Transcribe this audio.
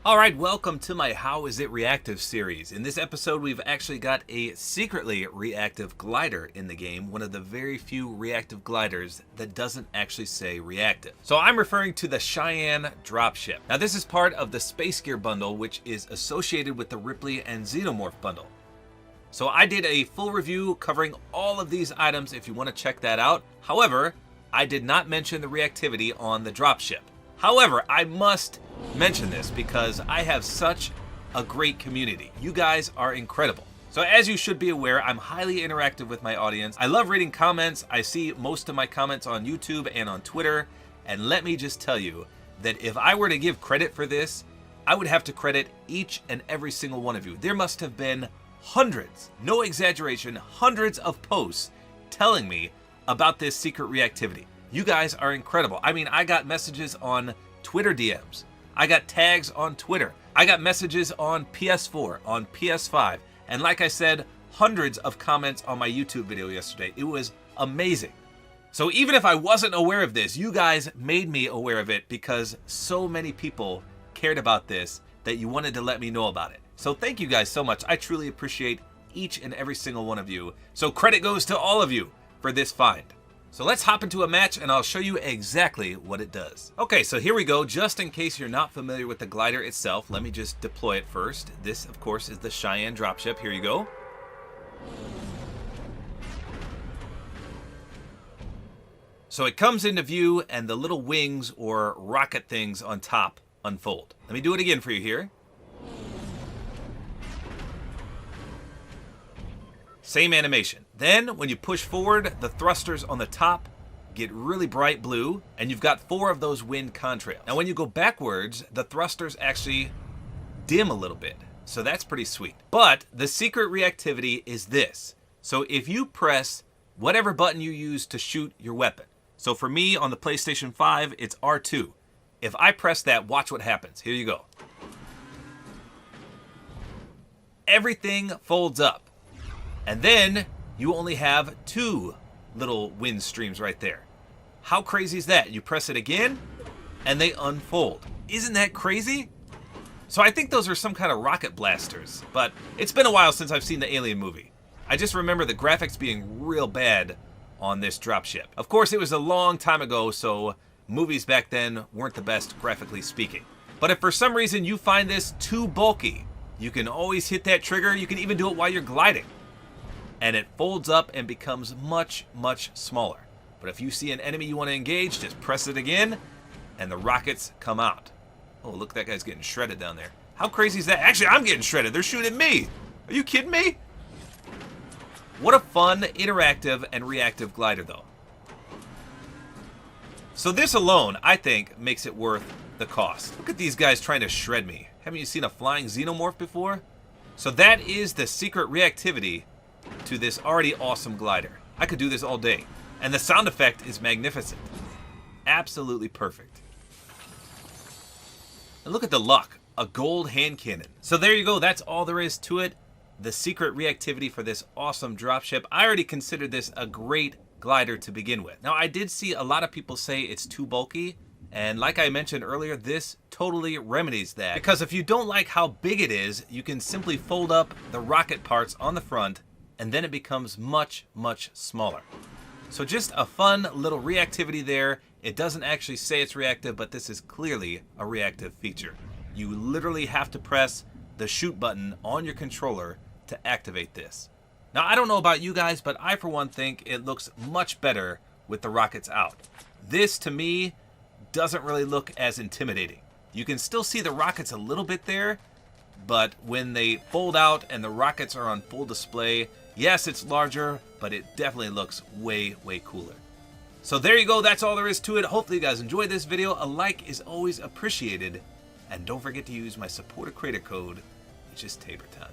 Alright, welcome to my How Is It Reactive series. In this episode, we've actually got a secretly reactive glider in the game, one of the very few reactive gliders that doesn't actually say reactive. So I'm referring to the Cheyenne Dropship. Now this is part of the Space Gear bundle, which is associated with the Ripley and Xenomorph bundle. So I did a full review covering all of these items if you want to check that out. However, I did not mention the reactivity on the dropship. However, I must mention this because I have such a great community. You guys are incredible. So as you should be aware, I'm highly interactive with my audience. I love reading comments. I see most of my comments on YouTube and on Twitter. And let me just tell you that if I were to give credit for this, I would have to credit each and every single one of you. There must have been hundreds, no exaggeration, hundreds of posts telling me about this secret reactivity. You guys are incredible. I mean, I got messages on Twitter DMs. I got tags on Twitter. I got messages on PS4, on PS5. And like I said, hundreds of comments on my YouTube video yesterday. It was amazing. So even if I wasn't aware of this, you guys made me aware of it because so many people cared about this that you wanted to let me know about it. So thank you guys so much. I truly appreciate each and every single one of you. So credit goes to all of you for this find. So let's hop into a match and I'll show you exactly what it does. Okay, so here we go. Just in case you're not familiar with the glider itself, let me just deploy it first. This, of course, is the Cheyenne Dropship. Here you go. So it comes into view and the little wings or rocket things on top unfold. Let me do it again for you here. Same animation. Then when you push forward, the thrusters on the top get really bright blue and you've got 4 of those wind contrails. Now when you go backwards, the thrusters actually dim a little bit. So that's pretty sweet. But the secret reactivity is this. So if you press whatever button you use to shoot your weapon. So for me on the PlayStation 5, it's R2. If I press that, watch what happens. Here you go. Everything folds up. And then you only have 2 little wind streams right there. How crazy is that? You press it again and they unfold. Isn't that crazy? So I think those are some kind of rocket blasters, but it's been a while since I've seen the Alien movie. I just remember the graphics being real bad on this dropship. Of course, it was a long time ago, so movies back then weren't the best graphically speaking. But if for some reason you find this too bulky, you can always hit that trigger. You can even do it while you're gliding. And it folds up and becomes much, much smaller. But if you see an enemy you want to engage, just press it again, and the rockets come out. Oh, look, that guy's getting shredded down there. How crazy is that? Actually, I'm getting shredded. They're shooting me. Are you kidding me? What a fun, interactive, and reactive glider, though. So this alone, I think, makes it worth the cost. Look at these guys trying to shred me. Haven't you seen a flying xenomorph before? So that is the secret reactivity to this already awesome glider. I could do this all day. And the sound effect is magnificent. Absolutely perfect. And look at the luck. A gold hand cannon. So there you go. That's all there is to it. The secret reactivity for this awesome dropship. I already considered this a great glider to begin with. Now, I did see a lot of people say it's too bulky. And like I mentioned earlier, this totally remedies that. Because if you don't like how big it is, you can simply fold up the rocket parts on the front and then it becomes much, much smaller. So just a fun little reactivity there. It doesn't actually say it's reactive, but this is clearly a reactive feature. You literally have to press the shoot button on your controller to activate this. Now, I don't know about you guys, but I, for one, think it looks much better with the rockets out. This, to me, doesn't really look as intimidating. You can still see the rockets a little bit there, but when they fold out and the rockets are on full display, yes, it's larger, but it definitely looks way, way cooler. So there you go. That's all there is to it. Hopefully you guys enjoyed this video. A like is always appreciated. And don't forget to use my Support-A-Creator Code, which is Tabor time.